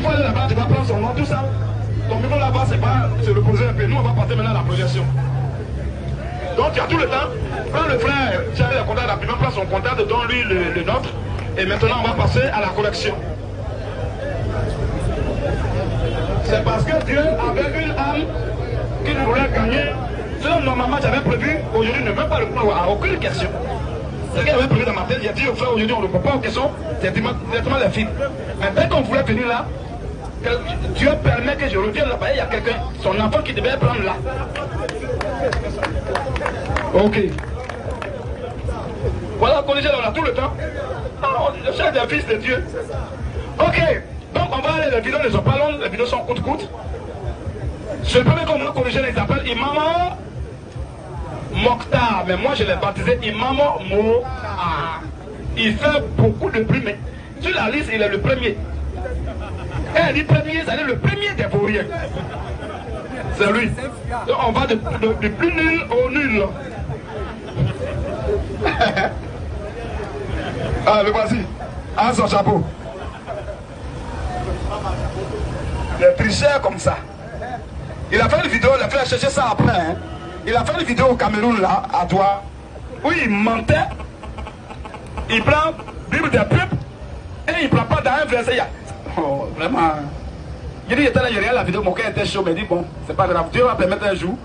il faut aller là-bas, tu vas prendre son nom, tout ça. Ton micro là-bas, c'est pas se reposer un peu. Nous, on va partir maintenant à la projection. Donc, tu as tout le temps. Prends le frère, tu as le contact, la première prend son contact, donne-lui le nôtre. Et maintenant, on va passer à la collection. C'est parce que Dieu avait une âme qu'il voulait gagner. Sinon, normalement, j'avais prévu aujourd'hui ne même pas répondre à aucune question. C'est ce qu'il avait prévu dans ma tête. J'ai dit au frère, aujourd'hui, on ne répond pas aux questions. C'est directement les filles. Mais dès qu'on voulait venir là, Dieu permet que je revienne là-bas. Il y a quelqu'un, son enfant qui devait prendre là. Ok. Voilà, qu'on on a tout le temps. Je cherche des fils de Dieu. Ok. Donc on va aller, les vidéos ne sont pas longues, les vidéos sont courtes. Ce premier qu'on va corriger, il s'appelle Imam Mokhtar. Mais moi je l'ai baptisé Imam Moa. Il fait beaucoup de bruit, mais sur la liste, il est le premier. Et elle dit premier, c'est le premier des vauriens. C'est lui. Donc on va de plus nul au nul. Ah, le voici. Ah, son chapeau. Les tricheurs comme ça. Il a fait une vidéo, il a fait chercher ça après. Hein. Il a fait une vidéo au Cameroun là, à toi, où il mentait. Il prend Bible des peuples et il ne prend pas dans un verset. Oh, vraiment. Il dit, il était là, il regarde la vidéo, mon cœur était chaud, mais il dit, bon, c'est pas grave, Dieu va permettre un jour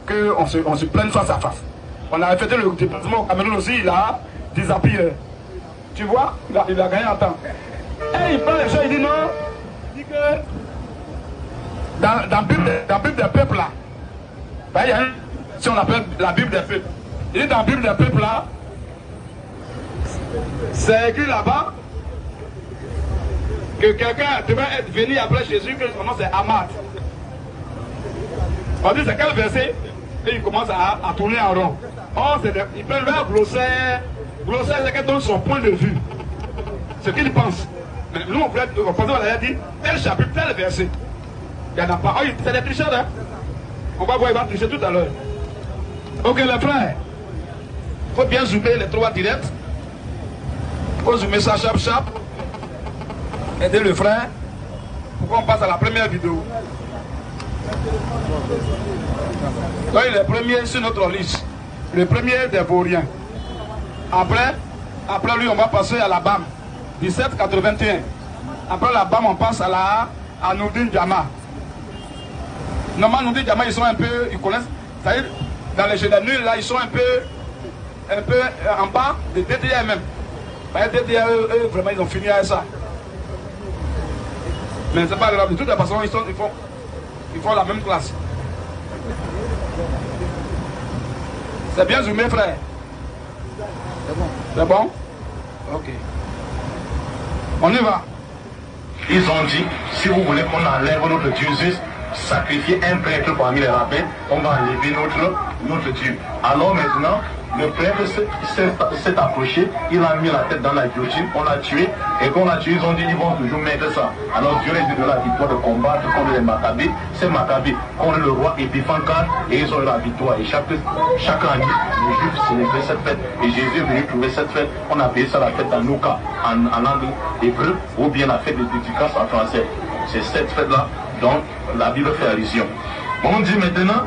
qu'on se prenne face à face. On a fait le déplacement au Cameroun aussi, il a des appuis. Tu vois, il a gagné en temps. Et il prend les choses, il dit non, il dit que dans la Bible des peuples là, ben, il y a une, si on appelle la Bible des peuples, il dit dans la Bible des peuples là, c'est écrit là-bas que quelqu'un devait être venu après Jésus, que son nom c'est Ahmad. On dit c'est quel verset? Et il commence à tourner en rond. Oh, il peut le glossaire. Glossaire, c'est qu'il donne son point de vue. Ce qu'il pense. Mais nous, on a dit tel chapitre, tel verset. Il n'y en a pas. Oh, c'est des tricheurs, hein? On va voir, il va tricher tout à l'heure. Ok, les frères. Il faut bien zoomer les trois directs. Il faut zoomer ça, chap. Aider le frère. Pourquoi on passe à la première vidéo? Donc, il est premier sur notre liste. Le premier des vauriens. Après lui, on va passer à la BAM. 1781. Après la BAM, on passe à Nourdin Djama. Normalement, Nourdin Djama, ils sont un peu, ils connaissent, c'est-à-dire, dans les jeux de nuit, là, ils sont un peu en bas de DDR même. DDR, eux, vraiment, ils ont fini avec ça. Mais c'est pas grave, de toute façon, ils font la même classe. C'est bien zoomé, frère. C'est bon. C'est bon? Ok. On y va. Ils ont dit, si vous voulez qu'on enlève notre Dieu juste, sacrifier un prêtre parmi les rabbins, on va enlever notre Dieu. Alors maintenant, le prêtre s'est approché, il a mis la tête dans la guillotine, on l'a tué, et quand on l'a tué, ils ont dit, ils vont toujours mettre ça. Alors Dieu les dit de la victoire de combattre contre les Maccabées, c'est Maccabées contre le roi Épiphane, et ils ont eu la victoire. Et chaque année, les Juifs célébraient cette fête, et Jésus est venu trouver cette fête, on a appelé ça la fête d'Hanouka en langue hébreu, ou bien la fête des dédicaces en français. C'est cette fête-là dont la Bible fait allusion. On dit maintenant,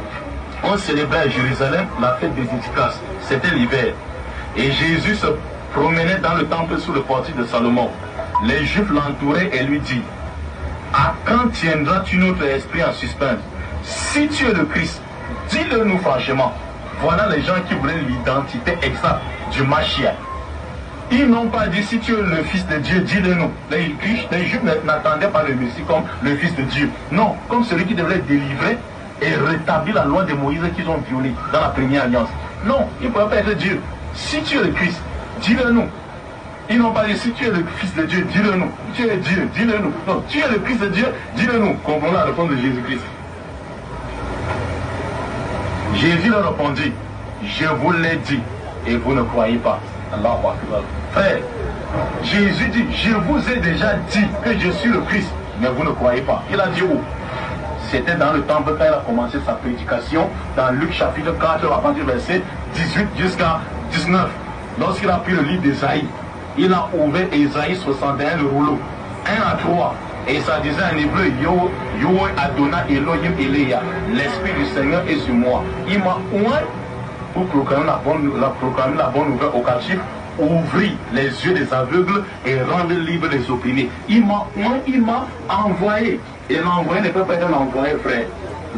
on célébrait à Jérusalem la fête des dédicaces. C'était l'hiver. Et Jésus se promenait dans le temple sous le portique de Salomon. Les Juifs l'entouraient et lui disent, à quand tiendras-tu notre esprit en suspens? Si tu es le Christ, dis-le nous franchement. Voilà les gens qui voulaient l'identité exacte du Mashiach. Ils n'ont pas dit si tu es le Fils de Dieu, dis-le nous. Les Juifs n'attendaient pas le Messie comme le Fils de Dieu. Non, comme celui qui devait délivrer et rétablir la loi de Moïse qu'ils ont violée dans la première alliance. Non, il ne peut pas être Dieu. Si tu es le Christ, dis-le nous. Ils n'ont pas dit si tu es le Fils de Dieu, dis-le nous. Tu es Dieu, dis-le nous. Non, tu es le Fils de Dieu, dis-le nous. Comprenons la réponse de Jésus-Christ. Jésus leur répondit, je vous l'ai dit et vous ne croyez pas. Allahu Akbar. Frère, Jésus dit, je vous ai déjà dit que je suis le Christ, mais vous ne croyez pas. Il a dit où? C'était dans le temple quand il a commencé sa prédication, dans Luc chapitre 4, à partir du verset 18 jusqu'à 19. Lorsqu'il a pris le livre d'Ésaïe, il a ouvert Ésaïe 61, le rouleau, 1 à 3. Et ça disait en hébreu, Yo Adonai Elohim Eleya, l'Esprit du Seigneur est sur moi. Il m'a oint pour proclamer la bonne nouvelle aux captifs, ouvrir les yeux des aveugles et rendre libres les opprimés. Il m'a envoyé. Et l'envoyé ne peut pas être l'envoyé, frère.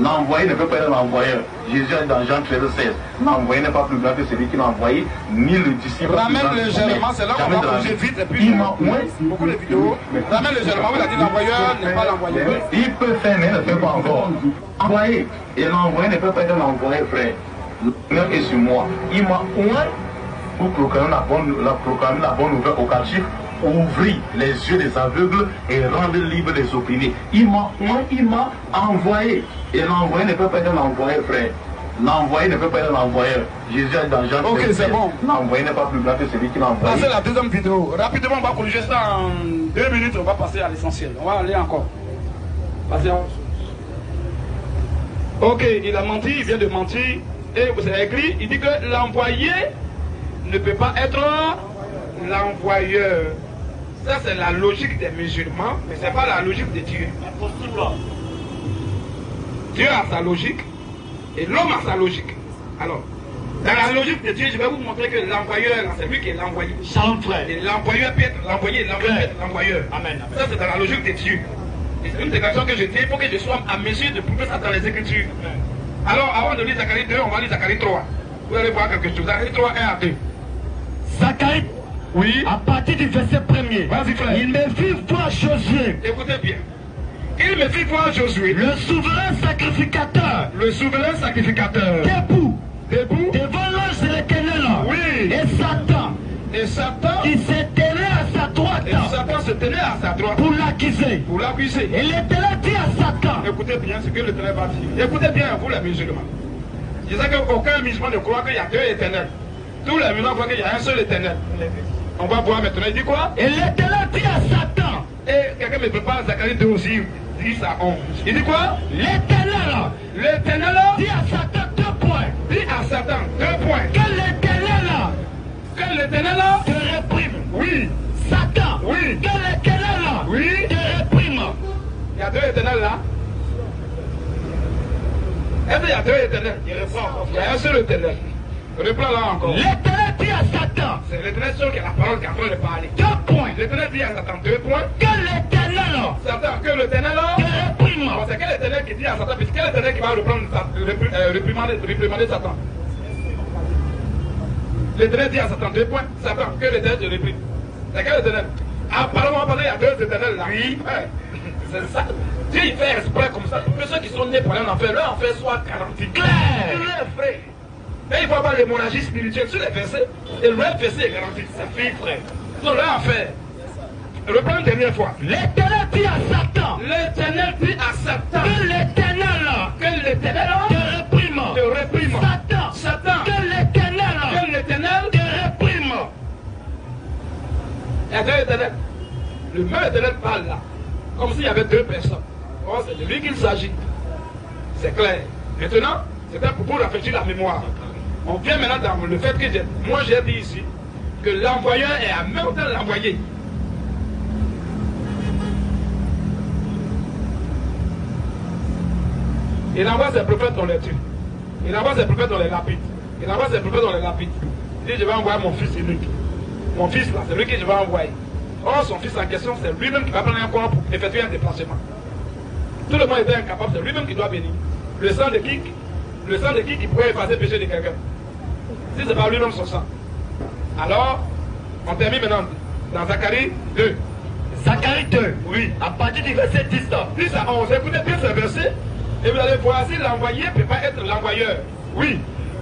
L'envoyé ne peut pas être l'envoyeur. Jésus est dans Jean 13,16. L'envoyé n'est pas plus grand que celui qui l'a envoyé, ni le disciple. Ramène légèrement, c'est là qu'on va bouger vite et puis beaucoup de vidéos. Ramène légèrement, il a dit l'envoyeur n'est pas l'envoyeur. Il peut faire, mais il ne fait pas encore. Envoyé. Et l'envoyé ne peut pas être l'envoyé, frère. Le Seigneur est sur moi. Il m'a oint pour proclamer la bonne nouvelle aux captifs, ouvrir les yeux des aveugles et rendre libres les opprimés. Il m'a envoyé. Et l'envoyé ne peut pas être l'envoyé, frère. L'envoyé ne peut pas être l'envoyeur. Jésus est dans Jean 13. Ok, c'est bon. L'envoyé n'est pas plus grand que celui qui l'a envoyé. Passez la deuxième vidéo. Rapidement, on va corriger ça en 2 minutes. On va passer à l'essentiel. On va aller encore. Passez en... Ok, il a menti, il vient de mentir. Et vous avez écrit, il dit que l'envoyé ne peut pas être l'envoyeur. Ça, c'est la logique des musulmans, mais ce n'est pas la logique de Dieu. Dieu a sa logique et l'homme a sa logique. Alors, dans la logique de Dieu, je vais vous montrer que l'envoyeur, c'est lui qui est l'envoyé. Shalom, frère. Et l'envoyeur peut être l'envoyé, l'envoyeur peut être l'envoyeur. Amen. Ça, c'est dans la logique de Dieu. Et c'est une déclaration que je dis pour que je sois à mesure de prouver ça dans les Écritures. Alors, avant de lire Zacharie 2, on va lire Zacharie 3. Vous allez voir quelque chose. Zacharie 3, 1 à 2. Zacharie, oui, à partir du verset 1er. Vas-y, frère. Il me fit voir Josué. Écoutez bien. Il me fit voir Josué, Le souverain sacrificateur. le souverain sacrificateur, Debout. debout, Devant l'ange de l'Éternel. Oui. Et Satan. et Satan, Qui se tenait à sa droite. et Satan se tenait à sa droite Pour l'accuser. pour l'accuser. Et l'Éternel dit à Satan. Écoutez bien ce que le Ténèbre va dire. Écoutez bien, vous les musulmans. Je sais qu'aucun musulman ne croit qu'il y a deux éternels. Tous les musulmans croient qu'il y a un seul éternel. On va voir maintenant. Il dit quoi? Et l'Éternel dit à Satan. Et quelqu'un me prépare Zacharie 2 aussi, 10 à 11. Il dit quoi? L'Éternel L'éternel dit à Satan 2 points. dit à Satan 2 points. Que l'Éternel Que l'éternel, te réprime. oui, Satan. Oui. Que l'Éternel oui, te réprime. il y a deux éternels là. Est-ce qu'il y a deux éternels? Il y a un seul éternel. Reprends là encore. L'Éternel dit à Satan. C'est l'éternel seul qui a la parole qui est en train de parler. 2 points. L'éternel dit à Satan 2 points. Que l'Éternel Satan, que l'éternel, te réprime. bon, c'est quel éternel qui dit à Satan, puis quel éternel qui va reprendre réprimander Satan? L'éternel dit à Satan 2 points. Satan, que l'éternel te réprime. C'est quel éternel? Apparemment, il y a deux éternels là. Oui. C'est ça. Dieu il fait exprès comme ça. Que ceux qui sont nés pour aller en enfer, leur enfer soit garanti. Clair. Leur frère. Et il faut avoir l'hémorragie spirituelle sur les versets. Et leur verset est garanti. C'est fait, frère. Donc leur enfer. Reprends une dernière fois. L'Éternel dit à Satan. L'éternel dit à Satan. Que l'Éternel Que l'éternel te réprime. te réprime. Satan. Satan. Que l'Éternel Que l'éternel te réprime. Il y a deux éternels. Le même éternel parle là. Comme s'il y avait deux personnes. Oh, c'est de lui qu'il s'agit. C'est clair. Maintenant, c'est pour rafraîchir la mémoire. On vient maintenant dans le fait que moi j'ai dit ici que l'envoyeur est en même temps l'envoyé. Il envoie ses prophètes dans les tues. Il envoie ses prophètes dans les lapides. Il envoie ses prophètes dans les lapides. Il dit je vais envoyer mon fils unique. Mon fils là, c'est lui que je vais envoyer. Or son fils en question, c'est lui-même qui va prendre un corps pour effectuer un déplacement. Tout le monde était incapable, c'est lui-même qui doit venir. Le sang de qui pourrait effacer le péché de quelqu'un? Si c'est pas lui-même son sang. Alors, on termine maintenant dans Zacharie 2. Zacharie 2. Oui. À partir du verset 10. 10 à 11. Écoutez bien ce verset. Et vous allez voir si l'envoyé ne peut pas être l'envoyeur. Oui.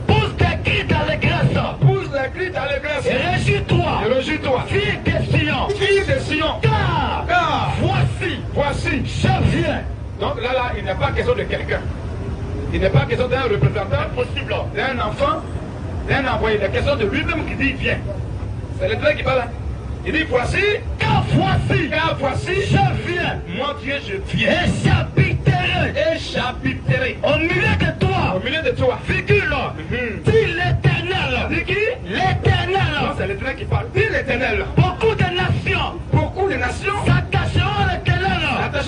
Pousse tes cris d'allégresse. Pousse les cris d'allégresse. Et réjouis-toi. Et réjouis-toi. Fille de Sion. Fille de Sion. Car voici, je viens. Donc là, il n'est pas question de quelqu'un. Il n'est pas question d'un représentant possible, d'un enfant, d'un envoyé. Il est question de lui-même qui dit viens. C'est le qui parle là. Il dit voici, car voici, Je viens. moi Dieu, je viens. Et j'habiterai. Et j'habiterai Au milieu de toi. au milieu de toi. Virgule. Dis l'Éternel. Dis qui? L'Éternel. C'est l'éternel qui parle. Dis l'éternel. Beaucoup de nations Beaucoup de nations s'attacheront à l'Éternel. s'attachent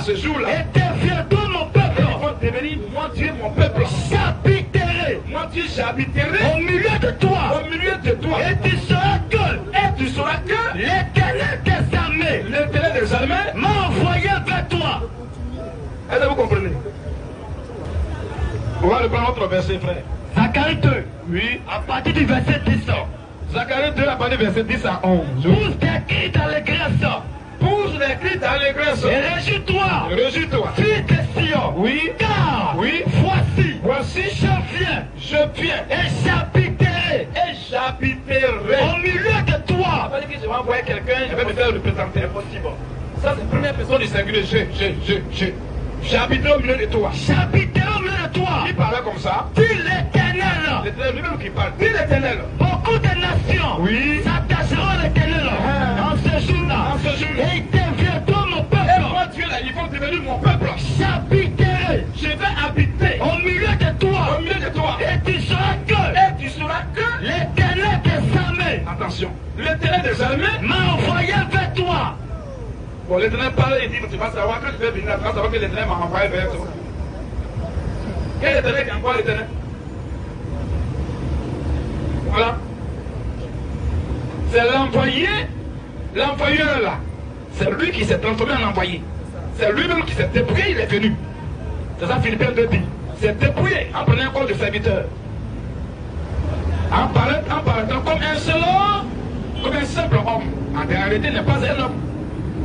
ce jour-là. Et deviendront mon peuple. Ils vont devenir, moi Dieu, mon peuple. J'habiterai Moi Dieu, j'habiterai au milieu de toi. au milieu de toi. Et tu sauras que Et tu sauras que l'Éternel des armées l'Éternel des armées m'a envoyé vers toi. Est-ce que vous comprenez? On va reprendre notre verset, frère. Zacharie 2, Oui. à partir du verset 10. Zacharie 2, à partir du verset 10 à 11. Pousse des cris d'allégresse Pousse les cris d'allégresse. et réjouis-toi, Réjouis-toi. fille de Sion. Oui. Car Oui. voici, je viens et j'habiterai Et j'habiterai. au milieu de toi. Ça veut dire que je vais envoyer quelqu'un, je vais me faire représenter. Impossible. Ça, c'est la première personne du singulier. Je. J'habiterai au milieu de toi. J'habiterai au milieu de toi. Il parlait comme ça. Dis l'Éternel. L'éternel lui-même qui parle. Dis l'éternel. Beaucoup de nations Oui. s'attacheront à l'Éternel en ce jour-là. En ce jour. Et ils deviendront mon Et peuple. moi, Dieu, là, ils vont devenir mon peuple. J'habiterai Je vais habiter au milieu de toi. au milieu de toi. Et tu sauras que Et tu sauras que, l'Éternel des armées attention, l'éternel des armées, m'a envoyé vers toi. bon, l'éternel parle et dit, tu vas savoir que tu vas venir, tu vas savoir que l'éternel m'a envoyé vers toi. Quel éternel qui envoie l'éternel? Voilà. C'est l'envoyeur là. C'est lui qui s'est transformé en envoyé. C'est lui-même qui s'est dépouillé, il est venu. C'est ça Philippiens 2 dit. C'est dépouillé en prenant un corps de serviteur. En paraîtant comme un seul homme, comme un simple homme. En réalité, il n'est pas un homme.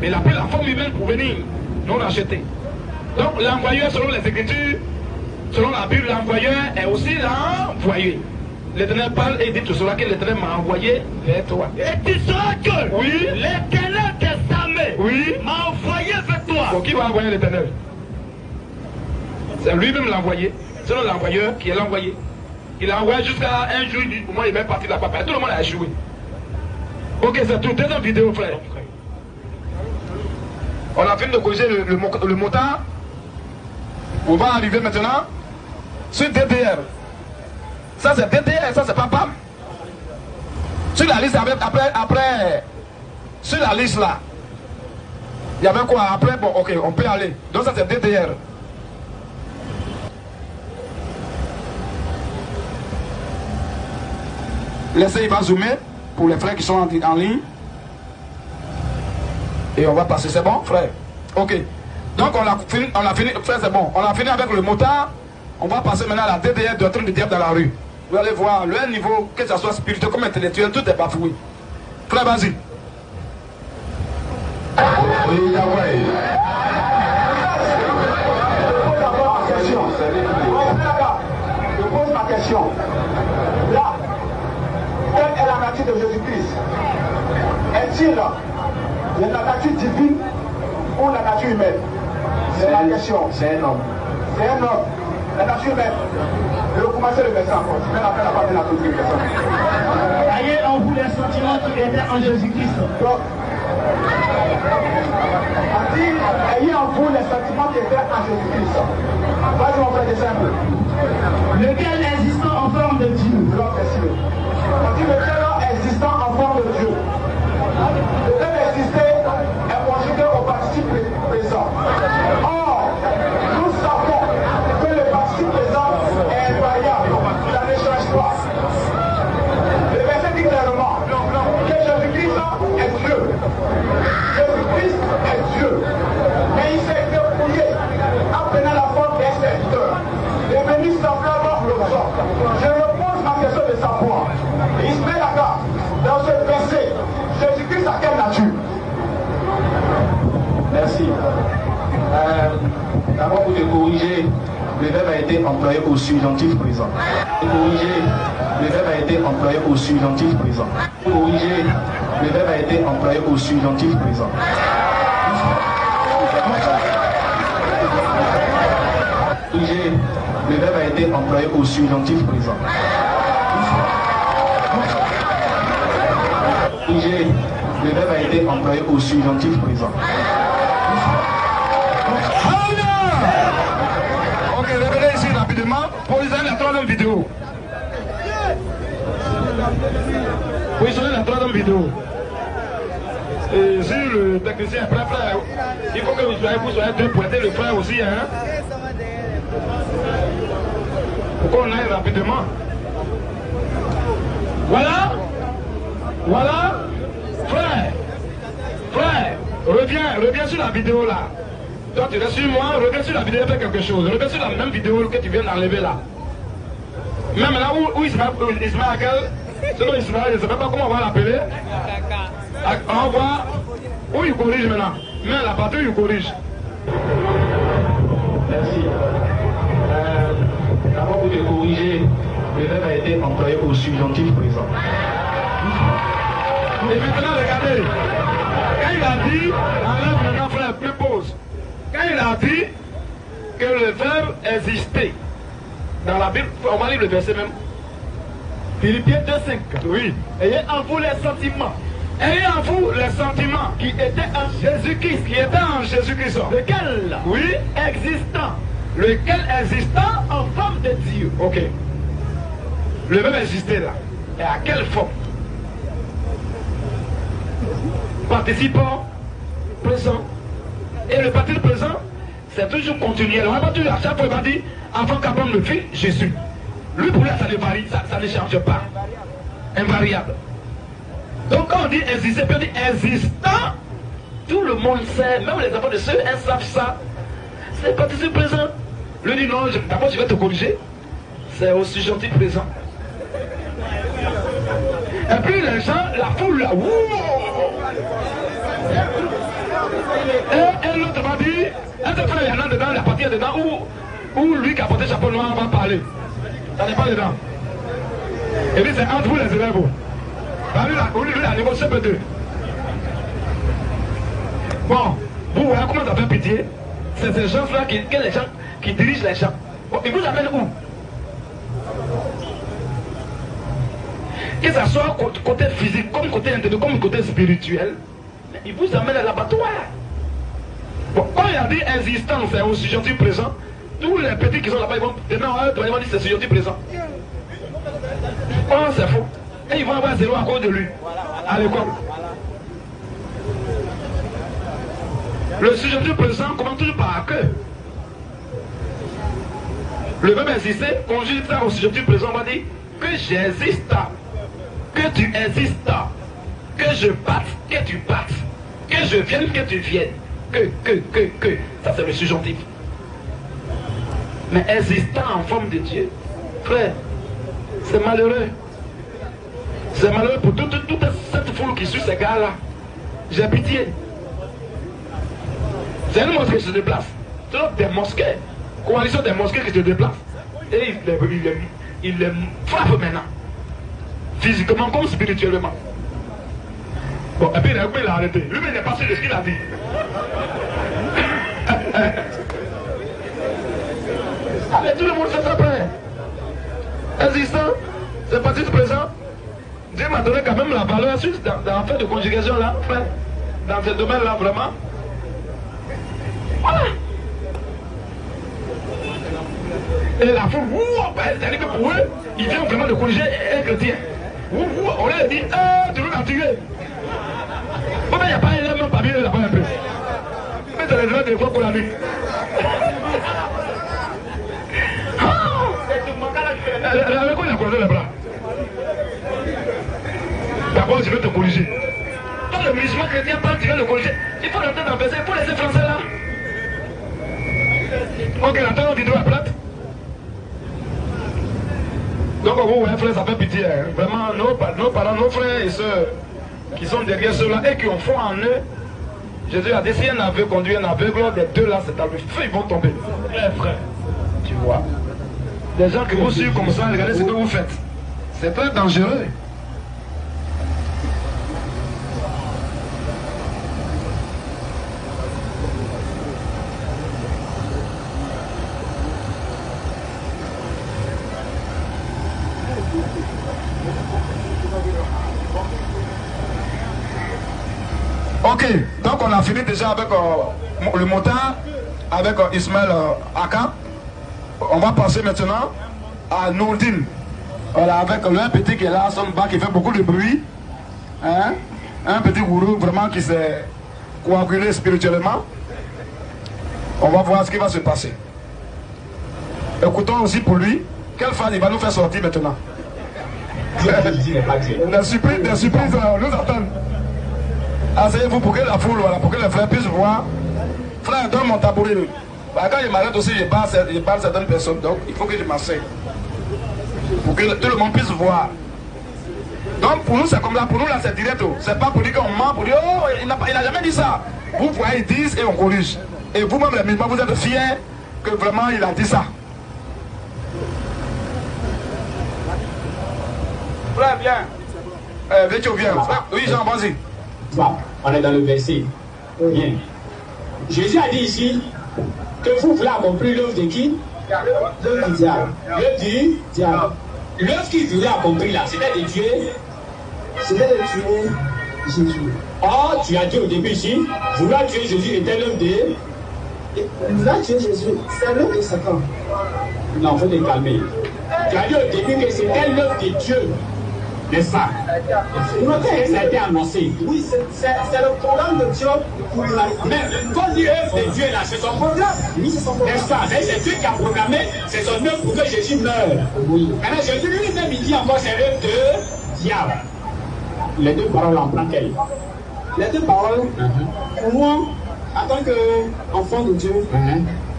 Mais il a pris la forme humaine pour venir nous racheter. Donc l'envoyeur, selon les Écritures, selon la Bible, l'envoyeur est aussi l'envoyé. L'Éternel parle et dit, tu sauras que l'Éternel m'a envoyé vers toi. Et tu sauras que Oui. l'Éternel des armées Oui. m'a envoyé vers toi. Pour qui va envoyer l'Éternel? C'est lui-même l'envoyé. Selon l'envoyeur qui est l'envoyé. Il a envoyé jusqu'à un jour, au moins il est parti là-bas. Tout le monde a échoué. Ok, c'est tout. Deuxième vidéo, frère. On a fini de corriger le motard. On va arriver maintenant sur DDR. Ça c'est DDR, ça c'est pas PAM. Sur la liste, après, sur la liste là, il y avait quoi après? Bon, ok, on peut aller. Donc ça c'est DDR. Laissez, il va zoomer pour les frères qui sont en ligne. Et on va passer, c'est bon, frère? Ok. Donc on a fini, frère, c'est bon. On a fini avec le motard. On va passer maintenant à la DDR, doctrine du diable dans la rue. Vous allez voir, le niveau, que ce soit spirituel comme intellectuel, tout est bafoué. Frère, vas-y. Je pose ma question. Là, quelle est la nature de Jésus-Christ? Est-il la nature divine ou la nature humaine? C'est la question. C'est un homme. C'est un homme. La nature humaine. Je vais commencer le verset encore. Je vais après la partie de la toute personne. Ayez en vous les sentiments qui étaient en Jésus-Christ. Donc, on dit, ayez en vous les sentiments qui étaient en Jésus-Christ. Vas-y, mon frère, descends un peu. Lequel existant en forme de Dieu. L'homme précieux. On dit lequel existant en forme de Dieu. Le verbe exister est conjugué au participe présent. Or, nous savons que le participe présent est invariable. Ça ne change pas. Le verset dit clairement que Jésus-Christ est Dieu. Jésus-Christ est Dieu. Mais il s'est dépouillé en prenant la forme d'un serviteur. Devenu semblable aux hommes. Je me pose ma question de savoir. Il se met d'accord. Dans ce verset, Jésus-Christ a quelle nature? Merci. D'abord, pour te corriger, le verbe a été employé au subjonctif présent. Pour corriger, le verbe a été employé au subjonctif présent. Pour corriger, le verbe a été employé au subjonctif présent. Corriger, le verbe a été employé au subjonctif présent. Corriger, le verbe a été employé au subjonctif présent. Ok, revenez ici rapidement pour positionnez la troisième vidéo. Positionnez la troisième vidéo. Et si le technicien est prêt, frère, Il faut que vous soyez deux pointés, le frère aussi. Hein? Pour qu'on aille rapidement. Voilà. Voilà. Frère, reviens sur la vidéo là. Toi tu restes sur moi, reviens sur la vidéo et fais quelque chose. Reviens sur la même vidéo que tu viens d'enlever là. Même là où Ismaël, selon Ismaël, je ne sais même pas comment on va l'appeler. On voit où il corrige maintenant. Mais la partie où il corrige. Merci. D'abord pour te corriger, le verbe a été employé au subjonctif présent. Et maintenant regardez. Quand il a dit, enlève maintenant frère, plus pause. Quand il a dit que le verbe existait dans la Bible, on va lire le verset même. Philippiens 2,5. Oui. Ayez en vous les sentiments Ayez en vous les sentiments qui étaient en Jésus-Christ. qui étaient en Jésus-Christ. Lequel Oui. existant Lequel existant. en forme de Dieu. Ok. Le verbe existait là. Et à quelle forme? Participant présent. Et le participe présent, c'est toujours continuel. On n'a pas toujours à chaque fois, il va dire, avant qu'Abraham le fit, Jésus. Lui, pour lui, ça ne varie, ça ne change pas. Invariable. Donc, quand on dit exister, puis on dit existant, tout le monde sait, même les enfants de ceux, ils savent ça. C'est le participe présent. Lui dit non, d'abord je vais te corriger. C'est aussi gentil présent. Et puis les gens, la foule là, et l'autre va dire, est-ce que il y en a dedans, la partie est dedans, où lui qui a porté chapeau noir va parler. Ça n'est pas dedans. Et puis c'est entre vous les élèves. Lui, la niveau CP2. Bon, vous voyez comment ça fait pitié. C'est ces gens-là qui dirigent les gens. Bon, ils vous amènent où? Que ce soit côté physique, comme côté intellectuel, comme côté spirituel, ils vous amènent à l'abattoir. Bon, quand il a dit existence, c'est au sujet du présent, tous les petits qui sont là-bas, ils vont dire c'est sujet du présent. Oh, c'est faux. Et ils vont avoir zéro à cause de lui, à l'école. Le sujet du présent commence toujours par que. Le verbe exister, conjugue ça au sujet du présent, on va dire que j'existe, que tu existes, que je batte, que tu battes, que je vienne, que tu viennes, que. Ça c'est le subjonctif. Mais existant en forme de Dieu, frère, c'est malheureux. C'est malheureux pour toute cette foule qui suit ces gars-là. J'ai pitié. C'est une mosquée qui se déplace. C'est des mosquées. Coalition des mosquées qui se déplacent. Et il les frappe maintenant. Physiquement comme spirituellement. Bon, et puis il a arrêté. Lui, il n'est pas sûr de ce qu'il a dit. Allez, tout le monde se fait prêt. Existant, c'est parti présent. Dieu m'a donné quand même la valeur dans l'affaire de conjugation là, frère. Dans ce domaine-là, vraiment. Voilà. Et la foule, c'est-à-dire que pour eux, ils viennent vraiment de corriger un chrétien. On leur dit, tu veux m'attirer. Bon, mais il n'y a pas un élément parmi eux là-bas un peu. Mais c'est les élèves des fois pour la nuit. Avec quoi il a croisé les bras? D'abord, je vais te corriger. Toi, le musulman chrétien, tu viens de corriger. Il faut rentrer dans le PC, il faut laisser français là. Ok, la tête vidéo est plate. Donc, vous voyez, frère, ça fait pitié. Hein. Vraiment, nos parents, nos frères et sœurs qui sont derrière ceux-là et qui ont foi en eux. Jésus a dit si un aveugle conduit un aveugle, les deux là, c'est à le feu, ils vont tomber. Eh, frère, tu vois. Des gens qui vous suivent comme ça, regardez ce que vous faites. C'est très dangereux. Ok, donc on a fini déjà avec le motard, avec Ismaël Aka. On va passer maintenant à Nourdine. Voilà, avec le petit qui est là, son bas qui fait beaucoup de bruit. Hein? Un petit gourou vraiment qui s'est coagulé spirituellement. On va voir ce qui va se passer. Écoutons aussi pour lui. Quelle phrase il va nous faire sortir maintenant? Des surprises nous attendent. Asseyez-vous pour que la foule, voilà, pour que les frères puissent voir. Frère, donne mon tabouret. Quand je m'arrête aussi, je parle certaines personnes. Donc, il faut que je m'asseye. Pour que tout le monde puisse voir. Donc, pour nous, c'est comme là. Pour nous, là, c'est direct. C'est pas pour dire qu'on ment, pour dire, oh, il n'a jamais dit ça. Vous voyez, ils disent et on corrige. Et vous-même, les musulmans, vous êtes fiers que vraiment, il a dit ça. Frère, viens. Viens. Oui, Jean, vas-y. On est dans le verset. Bien. Jésus a dit ici que vous voulez accomplir l'œuvre de qui? L'œuvre du diable. L'œuvre du diable. L'œuvre qu'il voulait accomplir là, c'était de tuer. C'était de tuer Jésus. Or, tu as dit au début ici, vouloir tuer Jésus était l'œuvre de. Vouloir tuer Jésus, c'est l'œuvre de Satan. Non, il faut te calmer. Tu as dit au début que c'était l'œuvre de Dieu. N'est-ce pas? Ça a été annoncé. Oui, c'est le programme de Dieu pour l'humanité. Mais quand dit œuvre de Dieu là, c'est son programme. Oui, c'est son programme. N'est-ce pas? C'est Dieu qui a programmé, c'est son œuvre pour que Jésus meure. Oui. Maintenant, Jésus lui-même, il dit encore c'est l'œuvre de diable. Les deux paroles en prend quelle? Les deux paroles, pour moi, en tant qu'enfant de Dieu,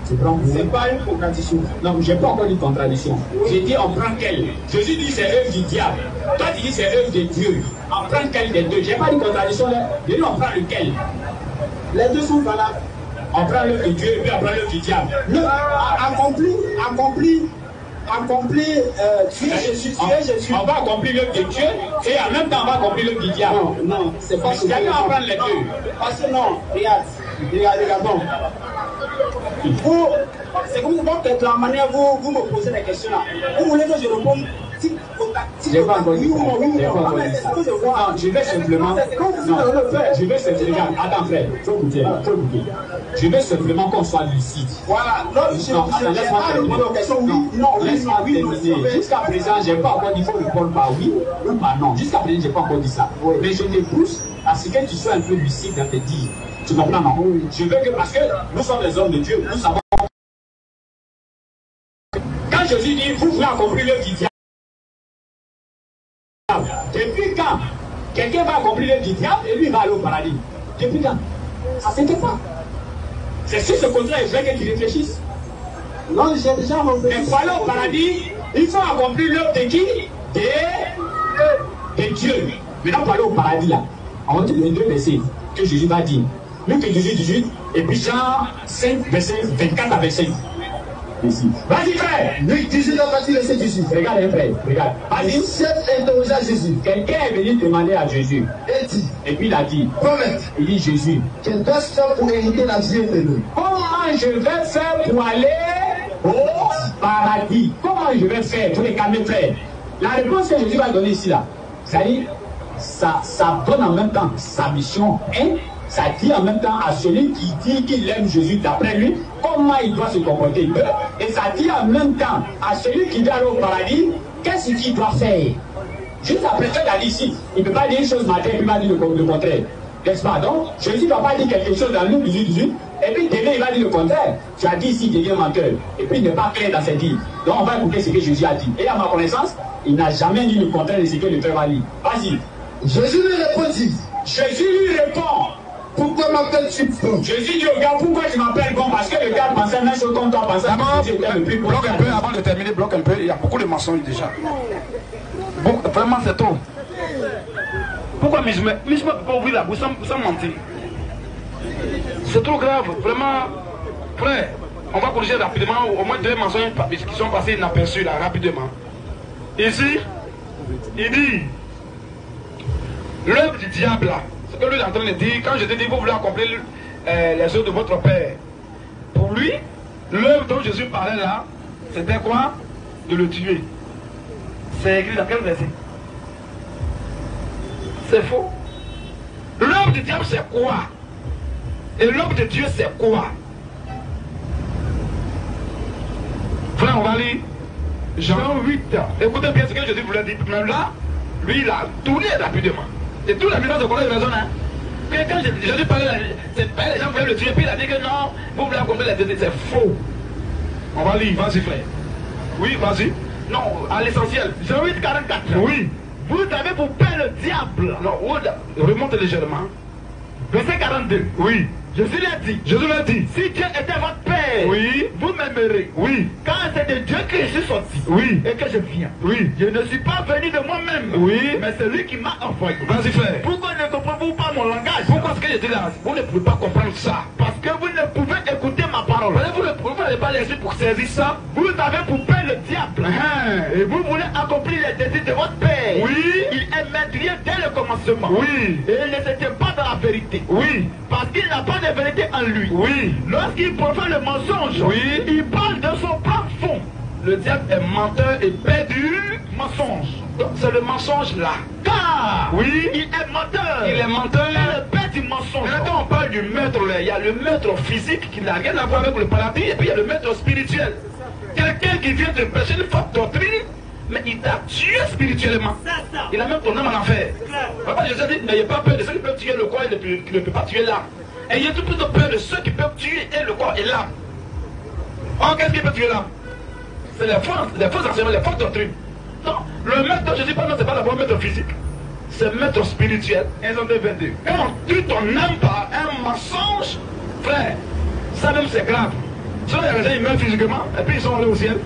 c'est pas une contradiction. Non, j'ai pas encore dit contradiction. J'ai dit on prend quelle? Jésus dit c'est œuvre du diable. Toi tu dis c'est œuvre de Dieu. On prend quelle des deux? J'ai pas dit contradiction là. J'ai dit on prend lequel? Les deux sont valables. On prend l'œuvre de Dieu et puis on prend l'œuvre du diable. Accomplir tuer Jésus. On va accomplir l'œuvre de Dieu et en même temps on va accomplir l'œuvre du diable. Non, c'est pas ce que on va prendre les deux. Parce que non, regarde. C'est comme ça, la manière vous me posez la question là. Vous voulez que je réponde? Je vais pas encore dire ça. Je vais simplement. Je vais simplement. Attends, frère, faut écouter. Je vais simplement qu'on soit lucide. Voilà. Non, laisse-moi terminer. Jusqu'à présent, je n'ai pas encore dit qu'il faut répondre par oui ou par non. Jusqu'à présent, je n'ai pas encore dit ça. Mais je te pousse à ce que tu sois un peu lucide dans tes dires. Tu comprends, non? Je veux que, parce que nous sommes les hommes de Dieu, nous savons. Quand Jésus dit, vous voulez accomplir l'œuvre du diable, depuis quand quelqu'un va accomplir l'œuvre du diable et lui va aller au paradis? Depuis quand? Ça ne s'inquiète pas. C'est sur ce contrat, il faut que tu réfléchisses. Non, j'ai déjà réfléchi. Mais pour aller au paradis, il faut accomplir l'œuvre de qui? De Dieu. Maintenant, pour aller au paradis, là, on va te donner deux versets que Jésus va dire. Luc 18, et puis Jean 5, verset 24 à 25. Vas-y, frère. Luc 18, verset 18. Regarde, frère. Regarde. Vas-y. Chef interrogea Jésus. Quelqu'un est venu demander à Jésus. Et puis il a dit. Promet. Il dit Jésus. Quel dois-je faire pour hériter la vie éternelle? Comment je vais faire pour aller au paradis? Comment je vais faire pour les calmer, frère? La réponse que Jésus va donner ici, là, c'est-à-dire, ça donne en même temps sa mission, hein? Ça dit en même temps à celui qui dit qu'il aime Jésus d'après lui, comment il doit se comporter. Et ça dit en même temps à celui qui doit aller au paradis, qu'est-ce qu'il doit faire. Juste après ça, il a dit ici, il ne peut pas dire une chose matin et puis il va dire le contraire. N'est-ce pas? Donc, Jésus ne va pas dire quelque chose dans Luc 18, et puis demain il va dire le contraire. Tu as dit ici, il devient menteur. Et puis il n'est pas clair dans ses dires. Donc on va écouter ce que Jésus a dit. Et à ma connaissance, il n'a jamais dit le contraire de ce que le Père va dire. Vas-y. Jésus lui répondit. Jésus lui répond. Pourquoi m'appelles-tu bon? Jésus dit au gars, pourquoi tu m'appelles bon? Parce que le gars pensait même chose comme toi pensais. D'abord, bloque un peu, avant de terminer, bloque un peu. Il y a beaucoup de mensonges déjà. Bon, vraiment, c'est trop. Pourquoi mais je ne peux pas ouvrir la bouche sans mentir? C'est trop grave, vraiment. Frère, on va corriger rapidement au moins deux mensonges qui sont passés inaperçus là, rapidement. Ici, il dit l'œuvre du diable là. Ce que lui est en train de dire, quand je te dis vous voulez accomplir les œuvres de votre père, pour lui, l'œuvre dont Jésus parlait là, c'était quoi? De le tuer. C'est écrit dans quel verset? C'est faux. L'œuvre du diable c'est quoi? Et l'œuvre de Dieu c'est quoi? Frère, on va lire Jean 8. Écoutez bien ce que Jésus voulait dire. Même là, lui il a tourné rapidement. Et tous les millions de collègues raisonnent. Hein? Quand Jésus parlait, les gens voulaient le tuer, puis il a dit que non, vous voulez accomplir la vérité, c'est faux. On va lire, vas-y frère. Oui, vas-y. Non, à l'essentiel. Jean 8, 44. Oui. Vous avez pour père le diable. Non, remonte légèrement. Verset 42. Oui. Jésus l'a dit. Jésus l'a dit. Si Dieu était votre père, Oui. vous m'aimerez. Oui. Quand c'est de Dieu que je suis sorti Oui. et que je viens, Oui. je ne suis pas venu de moi-même, Oui. mais c'est lui qui m'a envoyé. Vas-y frère. Pourquoi ne comprenez-vous pas mon langage? Pourquoi ce que je dis là, vous ne pouvez pas comprendre ça? Parce que vous ne pouvez écouter ma parole. Vous n'avez pas l'esprit pour saisir ça. Vous avez pour père le diable. Et vous voulez accomplir les désirs de votre père. Oui. Il est meurtrier dès le commencement. Oui. Et il ne se tient pas dans la vérité. Oui. Parce qu'il n'a pas de vérité en lui. Oui. Lorsqu'il profère le mensonge, Oui. il parle de son propre fond. Le diable est menteur et père du Mensonge. Donc c'est le mensonge là. Car Oui. il est menteur. Il est menteur. Il est le père du mensonge. Maintenant quand on parle du maître là, il y a le maître physique qui n'a rien à voir avec le paradis et puis il y a le maître spirituel. Quelqu'un qui vient te prêcher une fausse doctrine, mais il t'a tué spirituellement. Il a même ton âme en enfer. Papa Jésus dit, n'ayez pas peur de ceux qui peuvent tuer le corps et qui ne peuvent pas tuer l'âme. Ayez tout plus de peur de ceux qui peuvent tuer et le corps et l'âme. Oh, qu'est-ce qui peut tuer l'âme? C'est les faux enseignements, les fausses doctrines. Non, le maître dont je dis pas, non, c'est pas d'abord maître physique. C'est maître spirituel. 1 Jean 2, 22. Quand on tue ton âme par un mensonge, frère, ça même c'est grave. Sinon, il y a des gens, ils meurent physiquement et puis ils sont allés au ciel.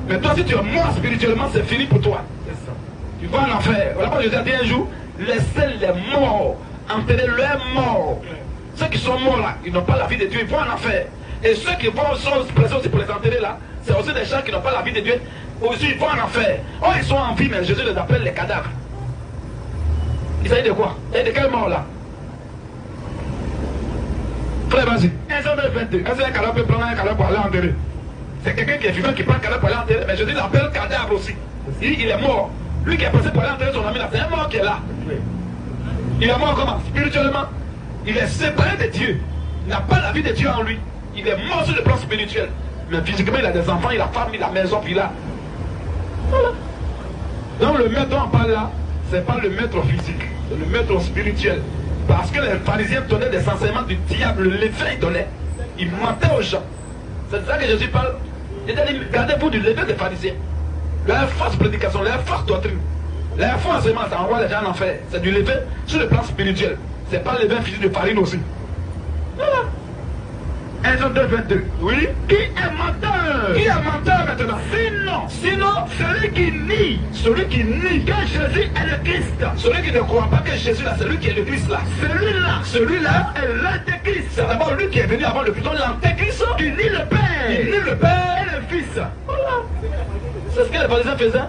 Mais toi, si tu es mort spirituellement, c'est fini pour toi. Tu vas en enfer. Voilà pourquoi je t'ai dit un jour, laissez les morts enterrer leurs morts. Ceux qui sont morts là, ils n'ont pas la vie de Dieu, ils vont en enfer. Et ceux qui vont sont pressés aussi pour les enterrer là, c'est aussi des gens qui n'ont pas la vie de Dieu, aussi ils vont en enfer. Oh, ils sont en vie, mais Jésus les appelle les cadavres. Il s'agit de quoi? Et de quelle mort là? Frère, vas-y. 1 Jean 2, 22. Est-ce qu'un cadavre peut prendre un cadavre pour aller enterrer? C'est quelqu'un qui est vivant qui prend un cadavre pour aller enterrer, mais Jésus l'appelle cadavre aussi. Il est mort. Lui qui est passé pour aller enterrer son ami là, c'est un mort qui est là. Il est mort comment? Spirituellement. Il est séparé de Dieu. Il n'a pas la vie de Dieu en lui. Il est mort sur le plan spirituel. Mais physiquement, il a des enfants, il a femme, il a maison, puis là. Voilà. Donc le maître dont on parle là, c'est pas le maître physique, c'est le maître spirituel. Parce que les pharisiens donnaient des enseignements du diable, le levain ils donnaient. Ils mentaient aux gens. C'est de ça que Jésus parle. Il a dit, gardez-vous du levain des pharisiens. Leur fausse prédication, leur fausse doctrine, leur faux enseignement, ça envoie les gens en enfer. C'est du levain sur le plan spirituel. C'est pas le levain physique de farine aussi. Voilà. 1 Jean 2, 22. Oui. Qui est menteur? Qui est menteur maintenant? Sinon, celui qui nie que Jésus est le Christ. Celui qui ne croit pas que Jésus là, c'est lui qui est le Christ là. Celui-là est l'antéchrist. C'est d'abord lui qui est venu avant le Christ, l'antéchrist. Qui nie le Père. Il nie le Père et le Fils. Voilà. C'est ce que les pharisiens faisaient.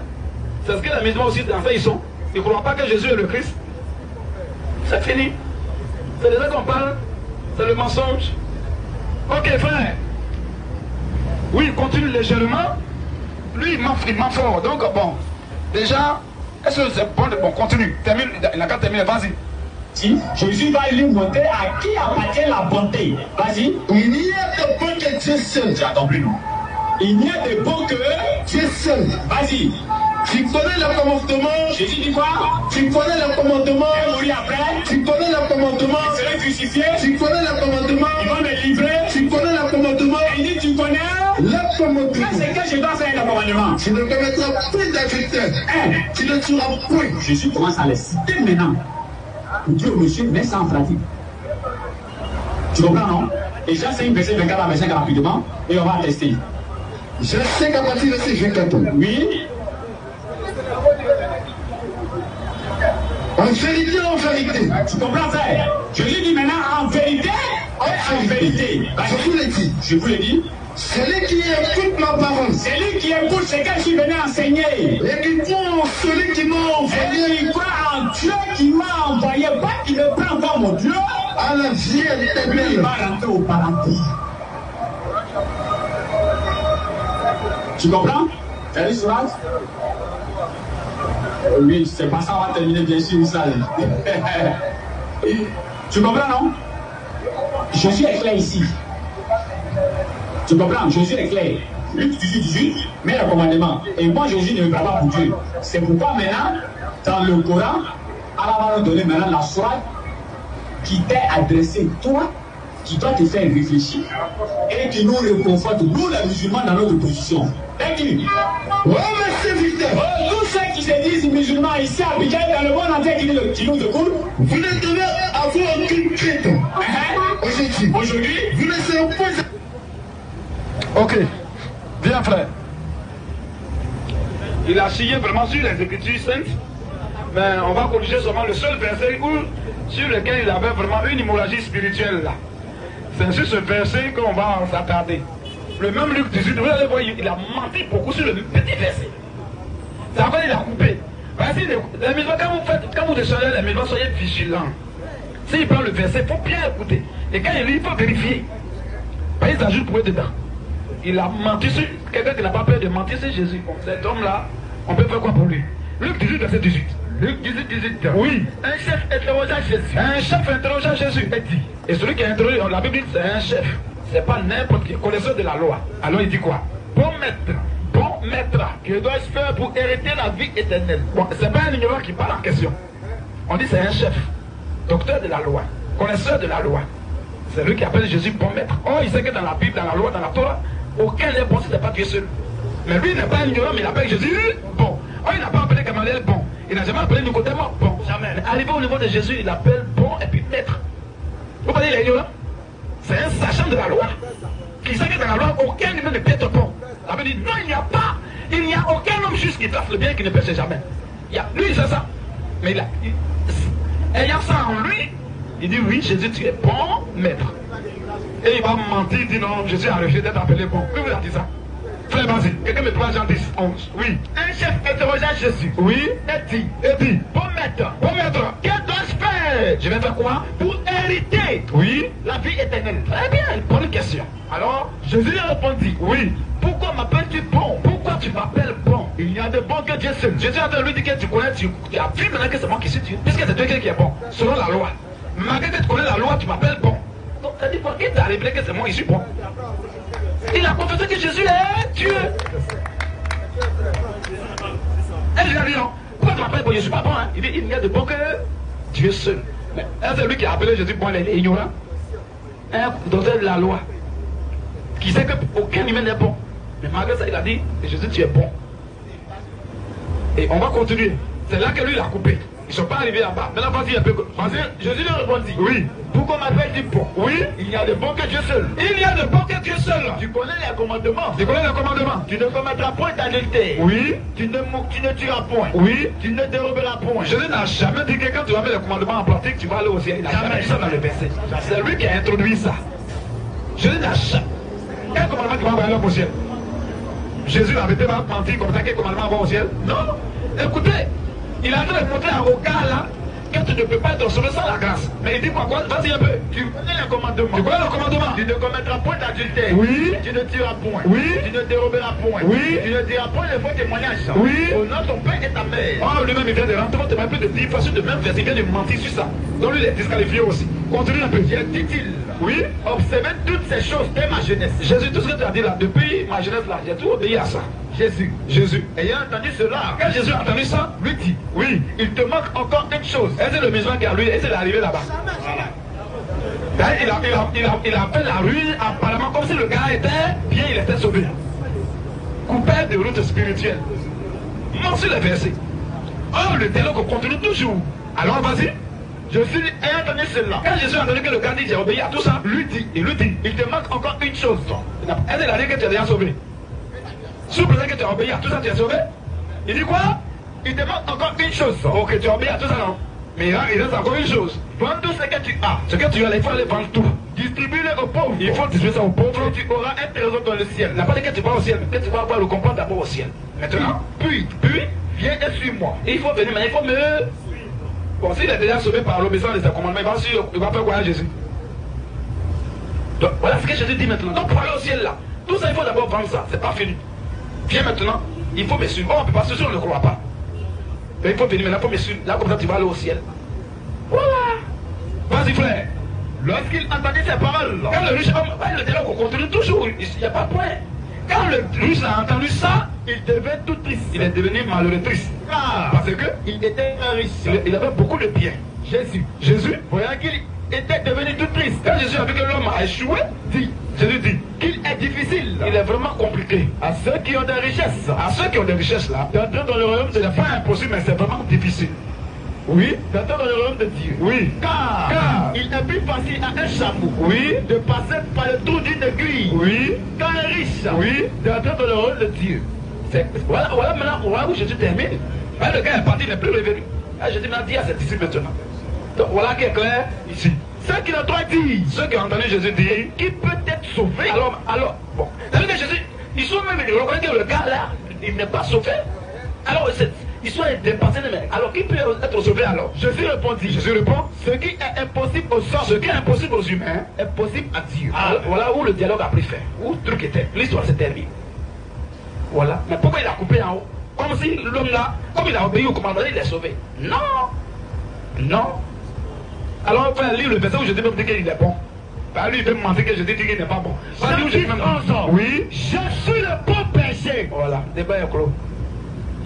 C'est ce que les musulmans aussi dans ça ils sont. Ils ne croient pas que Jésus est le Christ. C'est fini. C'est de ça qu'on parle. C'est le mensonge. Ok frère. Oui, continue légèrement. Lui, il ment fort. Donc bon, déjà, est-ce que c'est bon? Bon, continue. Termine, il n'a qu'à terminer, vas-y. Si Jésus va lui montrer à qui appartient la bonté. Vas-y. Il n'y a de bon que Dieu seul. Tu attends plus, non? Il n'y a de bon que Dieu seul. Vas-y. Tu connais le commandement. Jésus dit quoi? Tu connais le commandement. Et mourir après. Tu connais le commandement. Il serait crucifié. Tu connais le commandement. Ils vont me livrer. Tu connais le commandement. Et il dit tu connais. Le commandement. C'est que je dois faire le commandement. Tu ne commettras plus d'adultère. Tu ne tueras point. Jésus commence à les citer maintenant. Pour dire au monsieur, mets ça en pratique. Tu comprends, non? Et Jean 5, verset 24 à 25 rapidement, et on va tester. Je sais qu'à partir de ces 24 ans. Oui. En vérité, en vérité. Tu comprends, frère? Jésus dit maintenant en vérité. En vérité. Je vous l'ai dit. Je vous l'ai dit. Celui qui écoute ma parole. C'est lui qui écoute ce que je suis venu enseigner. Et qui croit en celui qui m'a envoyé. Et qui croit en Dieu qui m'a envoyé. Pas qu'il ne prend pas mon Dieu. À la vie Il éternelle. va rentrer au paradis. Tu comprends? Allez, Sourate. Oui, c'est pas ça, on va terminer bien sûr ça. Tu comprends, non? Jésus est clair ici. Tu comprends? Jésus est clair. Luc 18, mais le commandement. Et moi, Jésus ne me prend pas pour Dieu. C'est pourquoi maintenant, dans le Coran, Allah va nous donner maintenant la sourate qui t'est adressé, toi, qui doit te faire réfléchir et qui nous réconforte, nous les musulmans, dans notre position. Nous ceux qui se disent musulmans ici à Abidjan, dans le monde entier qui nous écoutent, vous ne devez avoir aucune crainte. Aujourd'hui, vous ne serez pas. Ok, viens frère. Il a signé vraiment sur les Écritures saintes, mais on va corriger seulement le seul verset sur lequel il avait vraiment une hémorragie spirituelle là. C'est sur ce verset qu'on va s'attarder. Le même Luc 18, vous allez voir, il a menti beaucoup sur le petit verset. Ça va, il a coupé. Voici les musulmans, quand vous descendez les musulmans, soyez vigilants. S'il prend le verset, il faut bien écouter. Et quand il lit, il faut vérifier. Parce qu'il s'ajoute pour être dedans. Il a menti sur quelqu'un qui n'a pas peur de mentir sur Jésus. Bon, cet homme-là, on peut faire quoi pour lui? Luc 18, verset 18. Luc 18, 18. Oui. Un chef interrogea Jésus. Un chef interrogea Jésus. Et celui qui a interrogé, la Bible dit c'est un chef. C'est pas n'importe qui, connaisseur de la loi. Alors il dit quoi? Bon maître, que dois-je faire pour hériter la vie éternelle? Bon, c'est pas un ignorant qui parle en question. On dit c'est un chef, docteur de la loi, connaisseur de la loi. C'est lui qui appelle Jésus bon maître. Oh, il sait que dans la Bible, dans la loi, dans la Torah, aucun n'est bon si ce n'est pas Dieu seul. Mais lui, il n'est pas un ignorant, mais il appelle Jésus bon. Oh, il n'a pas appelé Gamaliel bon. Il n'a jamais appelé Nicodème bon. Jamais. Mais arrivé au niveau de Jésus, il appelle bon et puis maître. Vous voyez, il est ignorant. C'est un sachant de la loi. Qui sait que dans la loi, aucun humain ne peut être bon. La Bible dit non, il n'y a aucun homme juste qui fasse le bien qui ne péche jamais. Lui, il sait ça. Mais ayant ça en lui, il dit oui, Jésus, tu es bon maître. Et il va mentir, il dit non, Jésus a refusé d'être appelé bon. Qui vous a dit ça? Frère, vas-y, quelqu'un me prend Jean 10, 11. Oui. Un chef interrogea Jésus. Oui. Et dit, bon maître, que dois-je faire? Je vais faire quoi? Pour hériter. Oui. La vie éternelle. Très bien, bonne question. Alors, Jésus lui répondit, oui. Pourquoi m'appelles-tu bon? Pourquoi tu m'appelles bon? Il n'y a de bon que Dieu seul. Jésus a lui dit que tu connais, tu as vu maintenant que c'est moi qui suis Dieu. Puisque c'est Dieu qui est bon, selon la loi. Malgré que tu connais la loi, tu m'appelles bon. Donc, ça dit quoi? Qui t'a révélé que c'est moi qui suis bon? Il a confessé que Jésus est Dieu. Et je lui ai dit non. Pourquoi tu m'appelles bon? Je ne suis pas bon. Hein? Il dit il n'y a de bon que Dieu seul. Mais c'est lui qui a appelé Jésus bon, il est ignorant. Un docteur de la loi. Qui sait qu'aucun humain n'est bon. Mais malgré ça, il a dit Jésus, tu es bon. Et on va continuer. C'est là que lui, il a coupé. Ils ne sont pas arrivés là-bas. Maintenant, vas-y un peu. Vas-y, Jésus lui répondit. Oui. Pourquoi m'appelles-tu bon? Oui. Il n'y a de bon que Dieu seul. Il n'y a de bon que Dieu seul. Tu connais les commandements. Tu connais les commandements. Tu ne commettras point d'adultère. Oui. Tu ne tueras point. Oui. Tu ne déroberas point. Jésus n'a jamais dit que quand tu vas mettre les commandements en pratique, tu vas aller au ciel. Il n'a jamais dit ça dans le verset. C'est lui qui a introduit ça. Jésus n'a jamais. Quel commandement qui va envoyer l'homme au ciel? Jésus n'avait pas menti comme ça, quel commandement va au ciel? Non. Écoutez. Il a en train de montrer à Roca là que tu ne peux pas être sauvé sans la grâce. Mais il dit quoi? Vas-y un peu. Tu connais le commandement. Tu connais le commandement. Tu ne commettras point d'adultère. Oui. Tu ne tueras point. Oui. Tu ne déroberas point. Oui. Tu ne diras point les faux témoignages. Oui. Honore ton père et ta mère. Oh, lui-même il vient de rentrer, on te plus de 10 fois sur le même verset, il vient de mentir sur ça. Donc lui il est disqualifié aussi. Continue un peu. Dit-il. Oui. Observez toutes ces choses dès ma jeunesse. Jésus, tout ce que tu as dit là, depuis ma jeunesse là, j'ai tout obéi à ça. Jésus, ayant entendu cela, quand Jésus a entendu ça, lui dit, oui, il te manque encore une chose. Est-ce que le musulman qui a lui, est-ce qu'il est arrivé là-bas? Il a fait la ruine apparemment comme si le gars était bien, il était sauvé. Coupé de route spirituelle. Non sur les versets. Oh, le dialogue continue toujours. Alors vas-y. Jésus ayant entendu cela. Quand Jésus a entendu que le gars dit j'ai obéi à tout ça, il lui dit, il te manque encore une chose. Est-ce qu'il a dit que tu es déjà sauvé? Sous prétexte que tu as obéi à tout ça, tu es sauvé? Il dit quoi? Il te manque encore une chose. Ok, tu as obéi à tout ça, non? Mais il reste encore une chose. Vends tout ce que tu as. Ce que tu as, il faut aller vendre tout. Distribue-le aux pauvres. Il faut distribuer ça aux pauvres. Tu auras un trésor dans le ciel. Il n'a pas dit que tu vas au ciel, mais que tu vas avoir le comprendre d'abord au ciel. Maintenant, puis, viens et suis-moi. Il faut venir, mais il faut me... Bon, s'il est déjà sauvé par l'obéissance de ses commandements, il va faire quoi à Jésus? Donc, voilà ce que Jésus dit maintenant. Donc, pour aller au ciel là, tout ça, il faut d'abord vendre ça. C'est pas fini. Viens maintenant, il faut me suivre. Oh, on ne peut pas se suivre, on ne croit pas. Mais il faut venir maintenant, il faut me suivre. Là, comme ça, tu vas aller au ciel. Voilà. Vas-y, frère. Lorsqu'il entendit ces paroles, quand le riche homme, le dialogue continue toujours, il n'y a pas de point. Quand le riche a entendu ça, il devait tout triste. Il est devenu malheureux triste. Parce qu'il était riche. Il avait beaucoup de biens. Jésus, voyant qu'il était devenue toute triste. Quand Jésus a vu que l'homme a échoué, Jésus dit qu'il est difficile. Il est vraiment compliqué. À ceux qui ont des richesses. À ceux qui ont des richesses là, d'entrer dans le royaume, ce n'est pas impossible, mais c'est vraiment difficile. Oui, d'entrer dans le royaume de Dieu. Oui. Car il est plus facile à un chameau. Oui. De passer par le trou d'une aiguille. Oui. Qu'à un riche. Oui. D'entrer dans le royaume de Dieu. Voilà maintenant où Jésus termine. Le gars est parti, il n'est plus revenu. Jésus m'a dit à ses disciples maintenant. Donc voilà qui est clair ici. Ceux qui l'ont dit, ceux qui ont entendu Jésus dire, qui peut être sauvé. Alors, bon. C'est-à-dire que Jésus, ils sont même reconnus que le gars là, il n'est pas sauvé. Alors, ils sont dépassés, mais alors qui peut être sauvé alors? Jésus répondit. Jésus répond. Ce qui est impossible aux hommes, ce qui est impossible aux humains, est possible à Dieu. Voilà où le dialogue a pris fin. Où le truc était. L'histoire s'est terminée. Voilà. Mais pourquoi il a coupé en haut? Comme si l'homme là, comme il a obéi au commandement, il est sauvé. Non. Non. Alors, on va lire le verset où je dis même qu'il est bon. Lui, il veut me mentir que je dis qu'il n'est pas bon. Oui. Je suis le bon berger. Voilà, débat est clos.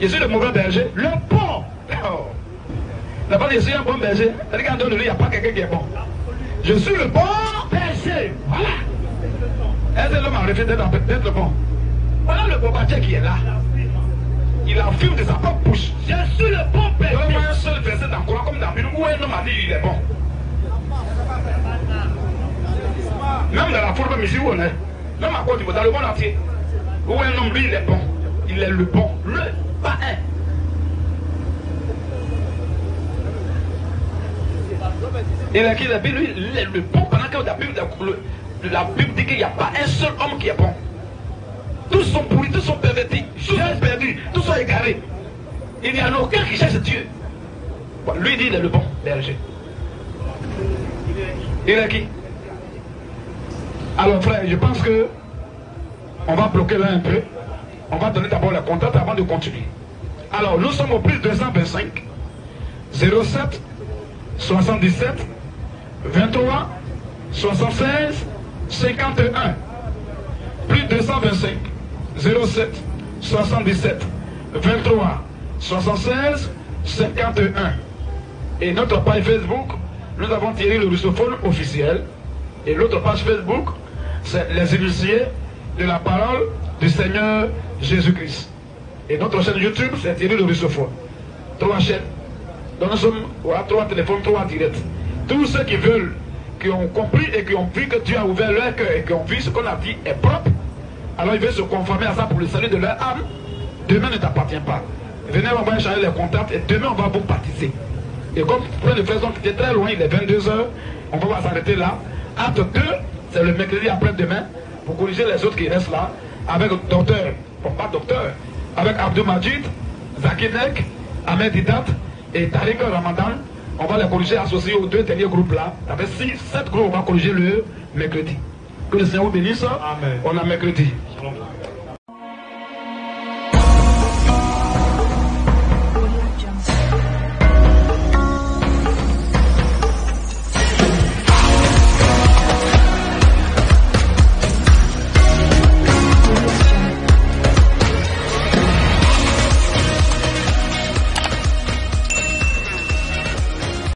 Je suis le mauvais berger. Le bon. Oh. La part je suis un bon berger. C'est-à-dire qu'en dehors de lui, il n'y a pas quelqu'un qui est bon. Je suis le bon berger. Voilà. Est-ce que l'homme a refusé d'être bon? Voilà le bon berger qui est là. Il affirme de sa propre bouche. Je suis le bon berger. Donne-moi un seul verset dans le Coran comme dans la Bible où un homme a dit il est bon. Même dans la fourbe ici où on est, même à Côte d'Ivoire, dans le monde entier, où un homme lui il est bon, il est le bon, pas un. Et là qui dit lui, il est le bon pendant que la Bible dit qu'il n'y a pas un seul homme qui est bon. Tous sont pourris, tous sont pervertis, tous sont perdus, tous sont égarés. Il n'y en a aucun qui cherche Dieu. Bon, lui dit il est le bon berger. Il est qui? Alors frère, je pense que on va bloquer là un peu. On va donner d'abord le contact avant de continuer. Alors nous sommes au plus 225 07 77 23 76 51. Plus 225 07 77 23 76 51. Et notre page Facebook, nous avons tiré le russophone officiel. Et l'autre page Facebook, c'est les initiés de la parole du Seigneur Jésus-Christ. Et notre chaîne YouTube, c'est Thierry le russophone. 3 chaînes. Donc nous sommes, voilà, 3 téléphones, 3 directs. Tous ceux qui veulent, qui ont compris et qui ont vu que Dieu a ouvert leur cœur et qui ont vu ce qu'on a dit est propre, alors ils veulent se conformer à ça pour le salut de leur âme. Demain ne t'appartient pas. Venez, on va échanger les contacts et demain on va vous baptiser. Et comme plein de frères sont quittés très loin, il est 22 h, on va s'arrêter là. Acte 2, c'est le mercredi après-demain, pour corriger les autres qui restent là, avec le docteur, bon pas docteur, avec Abdou Majid, Zakinek, Ahmed Didat et Tariq Ramadan. On va les corriger associés aux 2 derniers groupes là. Avec 7 groupes, on va corriger le mercredi. Que le Seigneur vous bénisse. Amen. On a mercredi. Shalom.